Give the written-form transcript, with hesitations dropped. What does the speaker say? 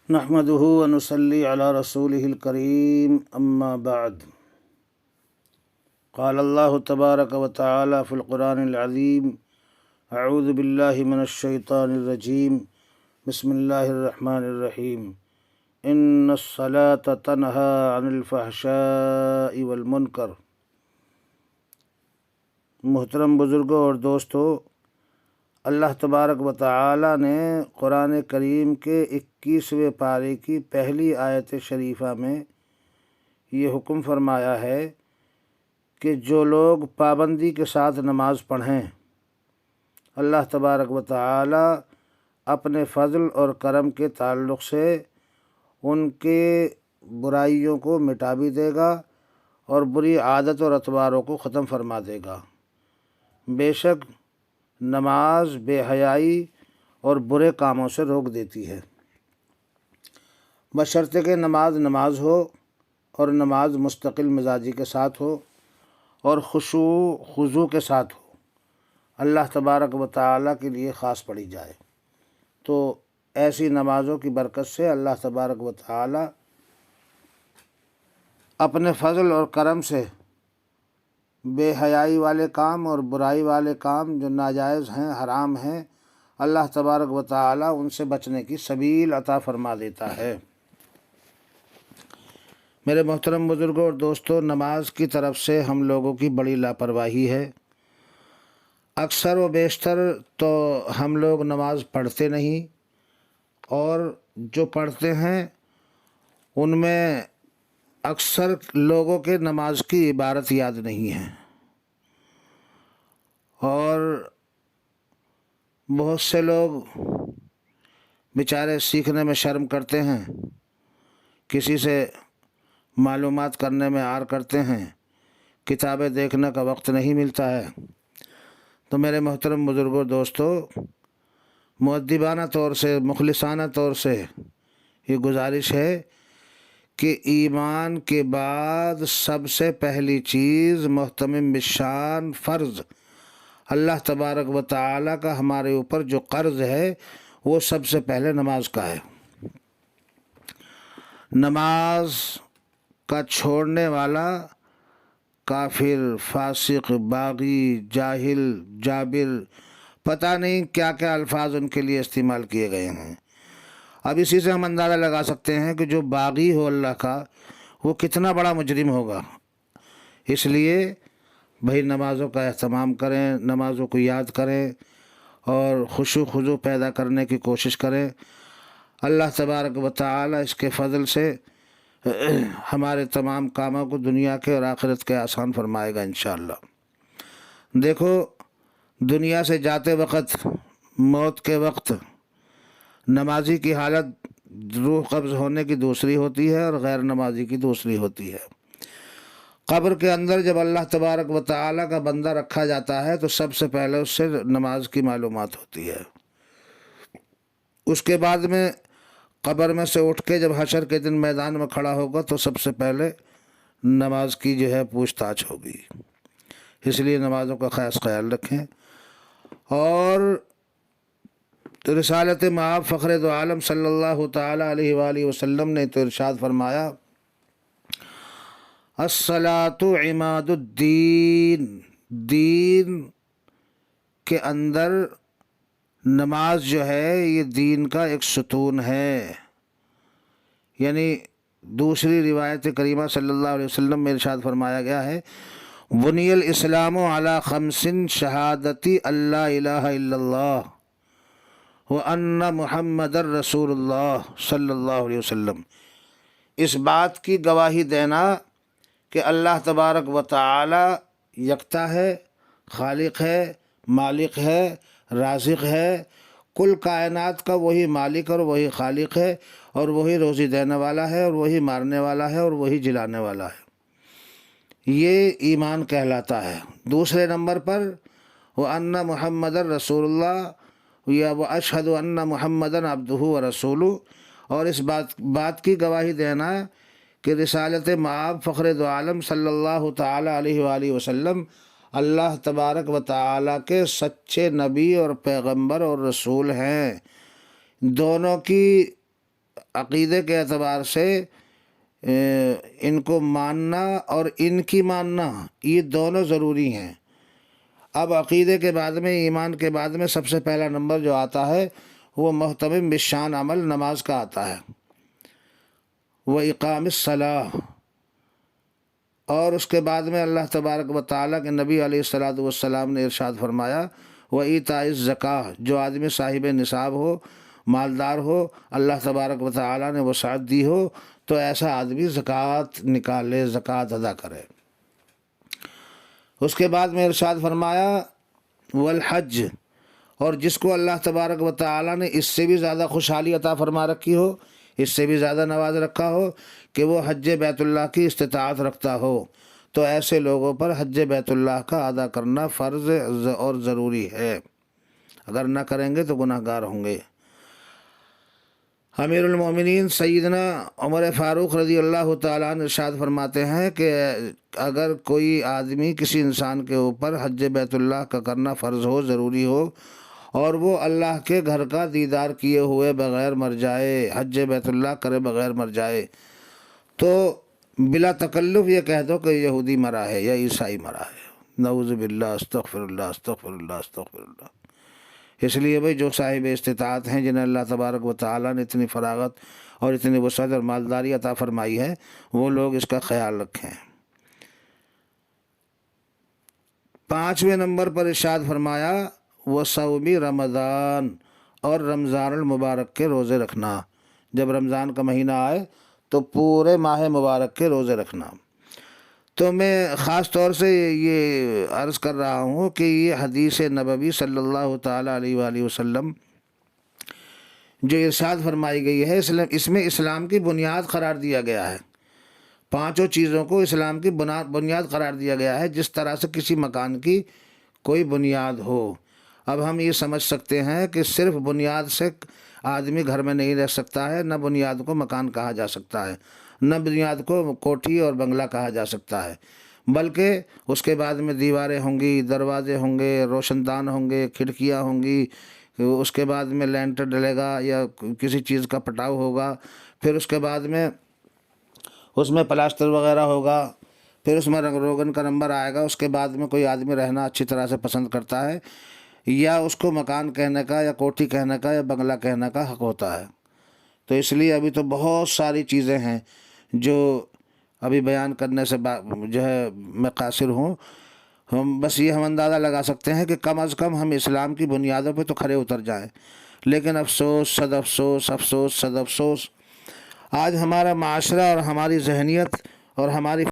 نحمده ونصلي على رسوله الكريم أما بعد قال الله تبارك وتعالى في القرآن العظيم أعوذ بالله من الشيطان الرجيم بسم الله الرحمن الرحيم إن الصلاة تنهى عن الفحشاء والمنکر۔ محترم بزرگوں اور دوستو، اللہ تبارک و تعالی نے قرآن کریم کے 21ویں پارے کی پہلی آیت شریفہ میں یہ حکم فرمایا ہے کہ جو لوگ پابندی کے ساتھ نماز پڑھیں، اللہ تبارک و تعالی اپنے فضل اور کرم کے تعلق سے ان کے برائیوں کو مٹا بھی دے گا اور بری عادت اور اطواروں کو ختم فرما دے گا۔ بے شک نماز بے حیائی اور برے کاموں سے روک دیتی ہے، بشرطے کہ نماز ہو اور نماز مستقل مزاجی کے ساتھ ہو اور خشوع خضوع کے ساتھ ہو، اللہ تبارک و تعالیٰ کے لیے خاص پڑھی جائے، تو ایسی نمازوں کی برکت سے اللہ تبارک و تعالیٰ اپنے فضل اور کرم سے بے حیائی والے کام اور برائی والے کام جو ناجائز ہیں، حرام ہیں، اللہ تبارک و تعالیٰ ان سے بچنے کی سبیل عطا فرما دیتا ہے۔ میرے محترم بزرگوں اور دوستوں، نماز کی طرف سے ہم لوگوں کی بڑی لاپرواہی ہے۔ اکثر و بیشتر تو ہم لوگ نماز پڑھتے نہیں، اور جو پڑھتے ہیں ان میں اکثر لوگوں کے نماز کی عبارت یاد نہیں ہے، اور بہت سے لوگ بیچارے سیکھنے میں شرم کرتے ہیں، کسی سے معلومات کرنے میں عار کرتے ہیں، کتابیں دیکھنے کا وقت نہیں ملتا ہے۔ تو میرے محترم بزرگوں دوستو، مؤدبانہ طور سے، مخلصانہ طور سے یہ گزارش ہے کہ ایمان کے بعد سب سے پہلی چیز محتمم بالشان فرض، اللہ تبارک و تعالیٰ کا ہمارے اوپر جو قرض ہے وہ سب سے پہلے نماز کا ہے۔ نماز کا چھوڑنے والا کافر، فاسق، باغی، جاہل، جابر، پتہ نہیں کیا کیا الفاظ ان کے لیے استعمال کیے گئے ہیں۔ اب اسی سے ہم اندازہ لگا سکتے ہیں کہ جو باغی ہو اللہ کا، وہ کتنا بڑا مجرم ہوگا۔ اس لیے بھائی نمازوں کا اہتمام کریں، نمازوں کو یاد کریں اور خشوع خضوع پیدا کرنے کی کوشش کریں۔ اللہ تبارک و تعالی اس کے فضل سے ہمارے تمام کاموں کو دنیا کے اور آخرت کے آسان فرمائے گا انشاءاللہ۔ دیکھو، دنیا سے جاتے وقت، موت کے وقت، نمازی کی حالت روح قبض ہونے کی دوسری ہوتی ہے اور غیر نمازی کی دوسری ہوتی ہے۔ قبر کے اندر جب اللہ تبارک و تعالیٰ کا بندہ رکھا جاتا ہے تو سب سے پہلے اس سے نماز کی معلومات ہوتی ہے۔ اس کے بعد میں قبر میں سے اٹھ کے جب حشر کے دن میدان میں کھڑا ہوگا تو سب سے پہلے نماز کی جو ہے پوچھ تاچھ ہوگی۔ اس لیے نمازوں کا خاص خیال رکھیں۔ اور رسالت مآب فخر دو عالم صلی اللہ تعالیٰ علیہ وآلہ وسلم نے تو ارشاد فرمایا، الصلاۃ عماد الدین، دین کے اندر نماز جو ہے یہ دین کا ایک ستون ہے۔ یعنی دوسری روایت کریمہ صلی اللہ علیہ وسلم میں ارشاد فرمایا گیا ہے، بنی الاسلام علی خمس شہادتی اللہ الہ الا اللہ وان محمد الرسول اللہ صلی اللہ علیہ وسلم۔ اس بات کی گواہی دینا کہ اللہ تبارک و تعالی یکتا ہے، خالق ہے، مالک ہے، رازق ہے، کل کائنات کا وہی مالک اور وہی خالق ہے، اور وہی روزی دینے والا ہے، اور وہی مارنے والا ہے، اور وہی جلانے والا ہے۔ یہ ایمان کہلاتا ہے۔ دوسرے نمبر پر وَأَنَّ مُحَمَّدًا رَسُولُ اللَّهِ، یا وَأَشْهَدُ أَنَّ مُحَمَّدًا عَبْدُهُ وَرَسُولُهُ، اور اس بات کی گواہی دینا کہ رسالت مآب فخر دو عالم صلی اللہ تعالیٰ علیہ وآلہ وسلم اللہ تبارک و تعالیٰ کے سچے نبی اور پیغمبر اور رسول ہیں۔ دونوں کی عقیدے کے اعتبار سے ان کو ماننا اور ان کی ماننا یہ دونوں ضروری ہیں۔ اب عقیدے کے بعد میں، ایمان کے بعد میں سب سے پہلا نمبر جو آتا ہے وہ محتمم بالشان عمل نماز کا آتا ہے، وہ اقام الصلاۃ، اور اس کے بعد میں اللہ تبارک و تعالیٰ کے نبی علیہ الصلاۃ والسلام نے ارشاد فرمایا وہ ایتاء الزکوٰۃ، جو آدمی صاحب نصاب ہو، مالدار ہو، اللہ تبارک و تعالیٰ نے وسعت دی ہو، تو ایسا آدمی زکوٰۃ نکالے، زکوٰۃ ادا کرے۔ اس کے بعد میں ارشاد فرمایا والحج، اور جس کو اللہ تبارک و تعالیٰ نے اس سے بھی زیادہ خوشحالی عطا فرما رکھی ہو، اس سے بھی زیادہ نواز رکھا ہو کہ وہ حج بیت اللہ کی استطاعت رکھتا ہو، تو ایسے لوگوں پر حج بیت اللہ کا ادا کرنا فرض اور ضروری ہے، اگر نہ کریں گے تو گناہ گار ہوں گے۔ امیر المومنین سیدنا عمر فاروق رضی اللہ تعالیٰ عنہ ارشاد فرماتے ہیں کہ اگر کوئی آدمی کسی انسان کے اوپر حج بیت اللہ کا کرنا فرض ہو، ضروری ہو، اور وہ اللہ کے گھر کا دیدار کیے ہوئے بغیر مر جائے، حج بیت اللہ کرے بغیر مر جائے، تو بلا تکلف یہ کہہ دو کہ یہودی مرا ہے یا عیسائی مرا ہے، نعوذ باللہ، استغفر اللہ، استغفر اللہ، استغفر اللہ۔ اس لیے بھائی جو صاحب استطاعت ہیں، جنہیں اللہ تبارک و تعالیٰ نے اتنی فراغت اور اتنی وسعت اور مالداری عطا فرمائی ہے، وہ لوگ اس کا خیال رکھیں۔ 5ویں نمبر پر ارشاد فرمایا وصوم رمضان، اور رمضان المبارک کے روزے رکھنا۔ جب رمضان کا مہینہ آئے تو پورے ماہ مبارک کے روزے رکھنا۔ تو میں خاص طور سے یہ عرض کر رہا ہوں کہ یہ حدیث نبوی صلی اللہ تعالیٰ علیہ وآلہ وسلم جو ارشاد فرمائی گئی ہے، اس میں اسلام کی بنیاد قرار دیا گیا ہے۔ 5 چیزوں کو اسلام کی بنیاد قرار دیا گیا ہے، جس طرح سے کسی مکان کی کوئی بنیاد ہو۔ اب ہم یہ سمجھ سکتے ہیں کہ صرف بنیاد سے آدمی گھر میں نہیں رہ سکتا ہے، نہ بنیاد کو مکان کہا جا سکتا ہے، نہ بنیاد کو کوٹھی اور بنگلہ کہا جا سکتا ہے، بلکہ اس کے بعد میں دیواریں ہوں گی، دروازے ہوں گے، روشن دان ہوں گے، کھڑکیاں ہوں گی، اس کے بعد میں لینٹر ڈلے گا یا کسی چیز کا پٹاؤ ہوگا، پھر اس کے بعد میں اس میں پلاسٹر وغیرہ ہوگا، پھر اس میں رنگ روگن کا نمبر آئے گا۔ اس کے بعد میں کوئی آدمی رہنا اچھی طرح سے پسند کرتا ہے، یا اس کو مکان کہنے کا یا کوٹھی کہنے کا یا بنگلہ کہنے کا حق ہوتا ہے۔ تو اس لیے ابھی تو بہت ساری چیزیں ہیں جو ابھی بیان کرنے سے جو ہے میں قاصر ہوں۔ ہم بس یہ اندازہ لگا سکتے ہیں کہ کم از کم ہم اسلام کی بنیادوں پہ تو کھڑے اتر جائیں، لیکن افسوس صد افسوس، افسوس صد افسوس، آج ہمارا معاشرہ اور ہماری ذہنیت اور ہماری